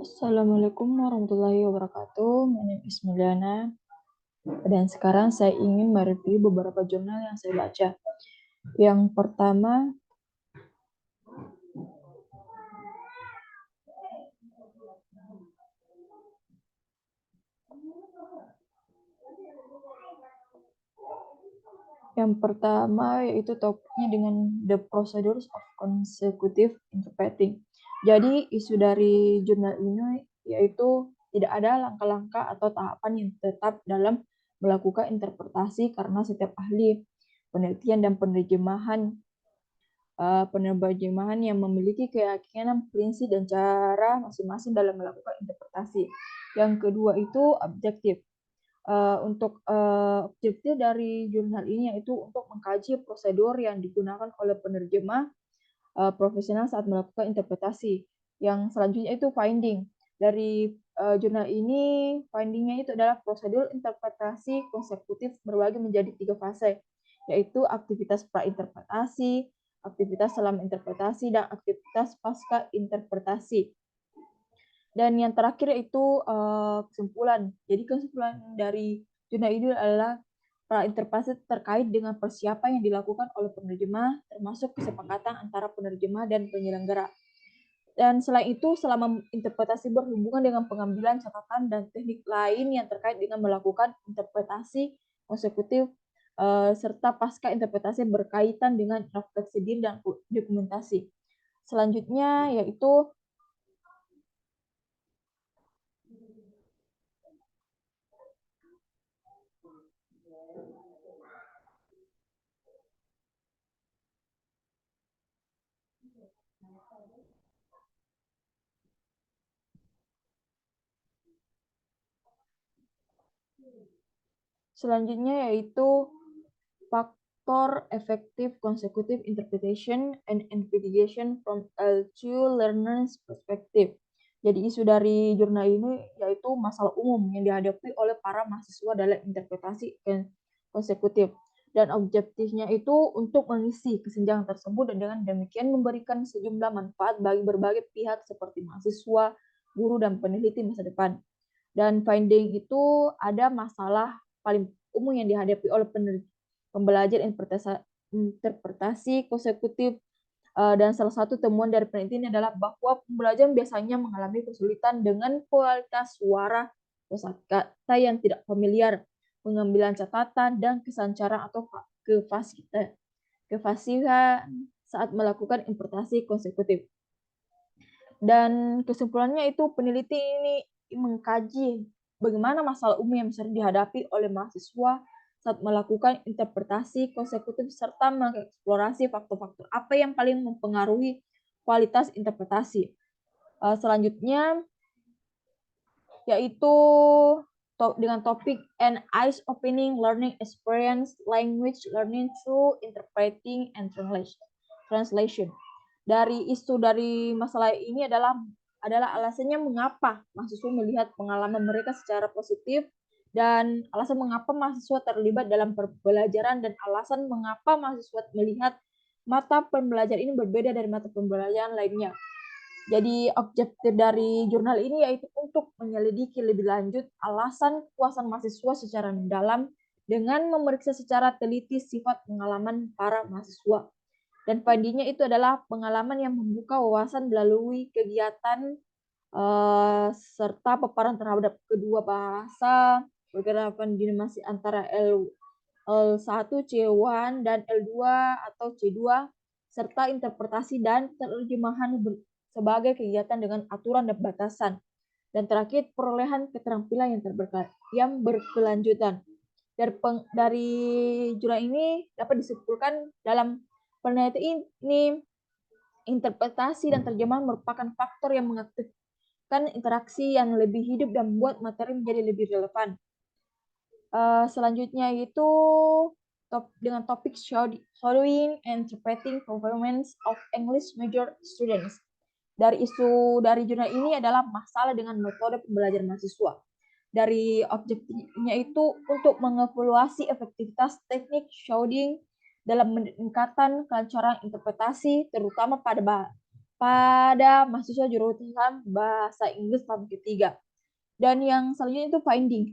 Assalamualaikum warahmatullahi wabarakatuh. My name is Miliana. Dan sekarang saya ingin mereview beberapa jurnal yang saya baca. Yang pertama, yaitu topiknya dengan The Procedures of Consecutive Interpreting. Jadi isu dari jurnal ini yaitu tidak ada langkah-langkah atau tahapan yang tetap dalam melakukan interpretasi karena setiap ahli penelitian dan penerjemahan yang memiliki keyakinan, prinsip, dan cara masing-masing dalam melakukan interpretasi. Yang kedua itu objektif. Objektif dari jurnal ini yaitu untuk mengkaji prosedur yang digunakan oleh penerjemah profesional saat melakukan interpretasi. Yang selanjutnya itu finding. Dari jurnal ini, findingnya itu adalah prosedur interpretasi konsekutif berbagi menjadi 3 fase, yaitu aktivitas pra-interpretasi, aktivitas selama interpretasi, dan aktivitas pasca interpretasi. Dan yang terakhir itu kesimpulan. Jadi kesimpulan dari jurnal ini adalah pra-interpretasi terkait dengan persiapan yang dilakukan oleh penerjemah, termasuk kesepakatan antara penerjemah dan penyelenggara. Dan selain itu, selama interpretasi berhubungan dengan pengambilan catatan dan teknik lain yang terkait dengan melakukan interpretasi konsekutif serta pasca interpretasi berkaitan dengan refleksi diri dan dokumentasi. Selanjutnya yaitu Factor Effective Consecutive Interpretation and Investigation from L2 Learners Perspective. Jadi isu dari jurnal ini yaitu masalah umum yang dihadapi oleh para mahasiswa dalam interpretasi konsekutif. Dan objektifnya itu untuk mengisi kesenjangan tersebut dan dengan demikian memberikan sejumlah manfaat bagi berbagai pihak seperti mahasiswa, guru, dan peneliti masa depan. Dan finding itu ada masalah paling umum yang dihadapi oleh pembelajar interpretasi konsekutif, dan salah satu temuan dari penelitian adalah bahwa pembelajaran biasanya mengalami kesulitan dengan kualitas suara, kosakata yang tidak familiar, pengambilan catatan, dan kesancaran atau kefasihan saat melakukan interpretasi konsekutif. Dan kesimpulannya itu peneliti ini mengkaji bagaimana masalah umum yang bisa dihadapi oleh mahasiswa saat melakukan interpretasi konsekutif serta mengeksplorasi faktor-faktor apa yang paling mempengaruhi kualitas interpretasi. Selanjutnya yaitu dengan topik an eye-opening learning experience, language learning through interpreting and translation. Dari isu dari masalah ini adalah alasannya mengapa mahasiswa melihat pengalaman mereka secara positif dan alasan mengapa mahasiswa terlibat dalam pembelajaran dan alasan mengapa mahasiswa melihat mata pembelajaran ini berbeda dari mata pembelajaran lainnya. Jadi objektif dari jurnal ini yaitu untuk menyelidiki lebih lanjut alasan kepuasan mahasiswa secara mendalam dengan memeriksa secara teliti sifat pengalaman para mahasiswa. Dan findingnya itu adalah pengalaman yang membuka wawasan melalui kegiatan serta paparan terhadap kedua bahasa, pergerakan dinamasi antara L1, C1, dan L2 atau C2, serta interpretasi dan terjemahan sebagai kegiatan dengan aturan dan batasan. Dan terakhir, perolehan keterampilan yang berkelanjutan. Dari jurnal ini dapat disimpulkan dalam penelitian ini, interpretasi dan terjemahan merupakan faktor yang mengaktifkan interaksi yang lebih hidup dan membuat materi menjadi lebih relevan. Selanjutnya itu dengan topik shadowing and interpreting performance of English major students. Dari isu dari jurnal ini adalah masalah dengan metode pembelajaran mahasiswa. Dari objektifnya itu untuk mengevaluasi efektivitas teknik shadowing dalam meningkatkan kelancaran interpretasi, terutama pada pada mahasiswa jurusan bahasa Inggris tahun ketiga. Dan yang selanjutnya itu finding.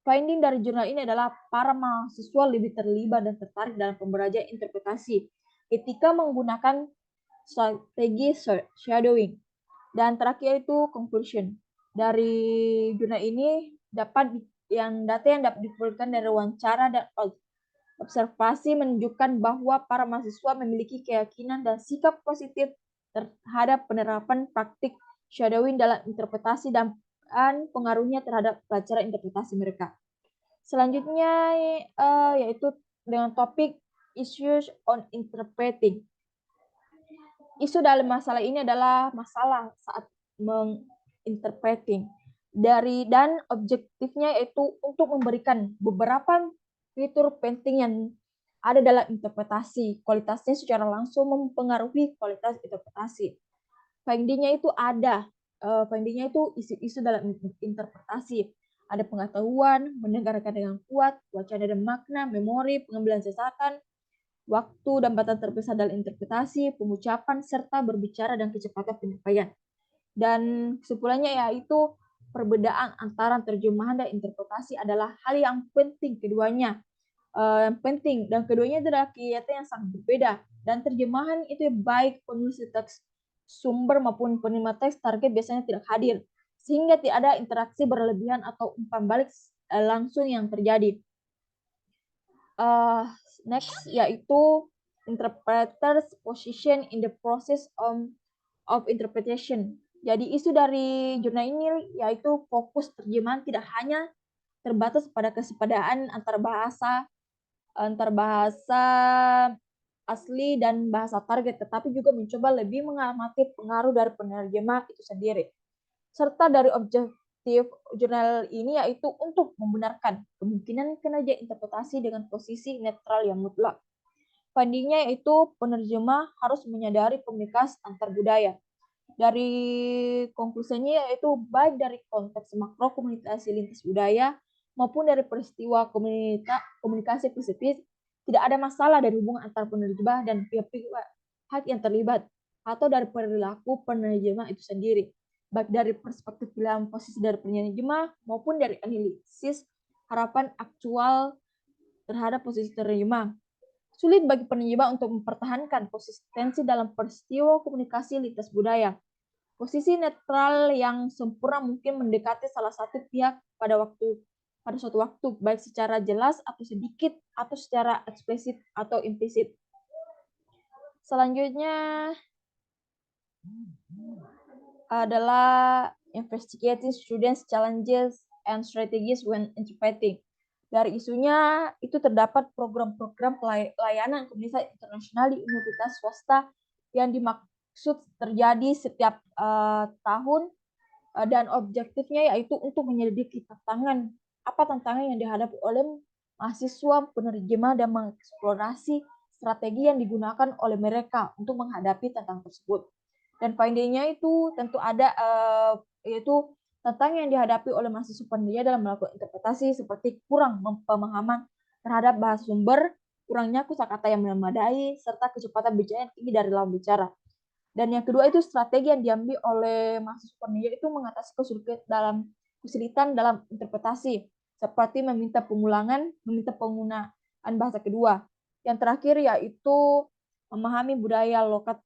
Finding dari jurnal ini adalah para mahasiswa lebih terlibat dan tertarik dalam pembelajaran interpretasi ketika menggunakan strategi shadowing. Dan terakhir itu conclusion. Dari jurnal ini data yang dapat dikumpulkan dari wawancara dan observasi menunjukkan bahwa para mahasiswa memiliki keyakinan dan sikap positif terhadap penerapan praktik shadowing dalam interpretasi dan pengaruhnya terhadap pelajaran interpretasi mereka. Selanjutnya yaitu dengan topik issues on interpreting. Isu dalam masalah ini adalah masalah saat menginterpreting dan objektifnya yaitu untuk memberikan beberapa fitur penting yang ada dalam interpretasi. Kualitasnya secara langsung mempengaruhi kualitas interpretasi. Findingnya itu findingnya itu isu-isu dalam interpretasi. Ada pengetahuan, mendengarkan dengan kuat, wacana dan makna, memori, pengambilan catatan, waktu dan batas terpisah dalam interpretasi, pengucapan, serta berbicara dan kecepatan penyampaian. Dan kesimpulannya yaitu perbedaan antara terjemahan dan interpretasi adalah hal yang penting keduanya. Penting dan keduanya adalah kegiatan yang sangat berbeda. Dan terjemahan itu baik penulis teks sumber maupun penerima teks target biasanya tidak hadir, sehingga tidak ada interaksi berlebihan atau umpan balik langsung yang terjadi. Next yaitu interpreter's position in the process of interpretation. Jadi isu dari jurnal ini yaitu fokus terjemahan tidak hanya terbatas pada kesepadan antar bahasa asli dan bahasa target, tetapi juga mencoba lebih mengamati pengaruh dari penerjemah itu sendiri. Serta dari objektif jurnal ini yaitu untuk membenarkan kemungkinan kinerja interpretasi dengan posisi netral yang mutlak. Findingnya yaitu penerjemah harus menyadari komunikasi antar budaya. Dari konklusinya yaitu baik dari konteks makro komunikasi lintas budaya maupun dari peristiwa komunikasi spesifik, tidak ada masalah dari hubungan antar penerjemah dan pihak yang terlibat atau dari perilaku penerjemah itu sendiri, baik dari perspektif pilihan posisi dari penerjemah maupun dari analisis harapan aktual terhadap posisi penerjemah. Sulit bagi penerjemah untuk mempertahankan konsistensi dalam peristiwa komunikasi lintas budaya. Posisi netral yang sempurna mungkin mendekati salah satu pihak pada suatu waktu, baik secara jelas atau sedikit, atau secara eksplisit atau implisit. Selanjutnya adalah investigating students' challenges and strategies when interpreting. Dari isunya itu terdapat program-program pelayanan komunitas internasional di universitas swasta yang dimaksud terjadi setiap tahun dan objektifnya yaitu untuk menyelidiki tantangan yang dihadapi oleh mahasiswa penerjemah dan mengeksplorasi strategi yang digunakan oleh mereka untuk menghadapi tantangan tersebut. Dan findingnya itu tentu ada yaitu tantangan yang dihadapi oleh mahasiswa penerjemah dalam melakukan interpretasi seperti kurang pemahaman terhadap bahasa sumber, kurangnya kosakata yang memadai, serta kecepatan bicara yang tinggi dari lawan bicara. Dan yang kedua itu strategi yang diambil oleh mahasiswa penerjemah itu mengatasi kesulitan dalam interpretasi, seperti meminta pengulangan, meminta penggunaan bahasa kedua. Yang terakhir yaitu memahami budaya lokal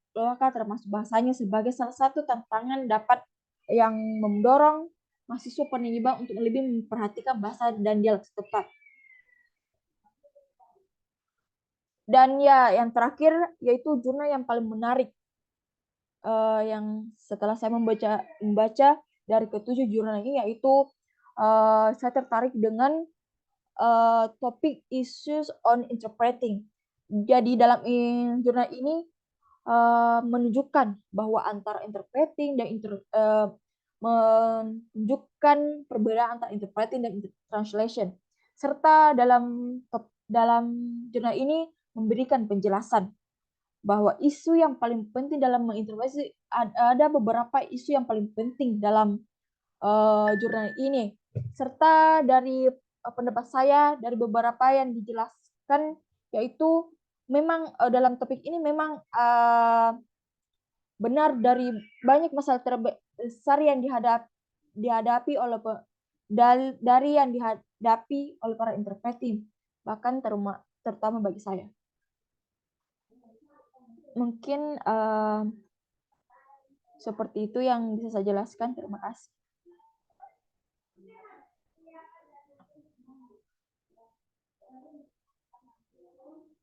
termasuk bahasanya sebagai salah satu tantangan yang mendorong mahasiswa penerjemah untuk lebih memperhatikan bahasa dan dialek setempat. Dan ya, yang terakhir yaitu jurnal yang paling menarik yang setelah saya membaca dari ketujuh jurnal ini yaitu saya tertarik dengan topik issues on interpreting. Jadi dalam jurnal ini menunjukkan bahwa antara interpreting dan menunjukkan perbedaan antara interpreting dan translation. Serta dalam jurnal ini memberikan penjelasan bahwa isu yang paling penting dalam menginterpretasi ada beberapa isu yang paling penting dalam jurnal ini. Serta dari pendapat saya dari beberapa yang dijelaskan yaitu memang dalam topik ini memang benar dari banyak masalah terbesar yang dihadapi oleh dari yang dihadapi oleh para interpreting, bahkan terutama bagi saya. Mungkin seperti itu yang bisa saya jelaskan. Terima kasih.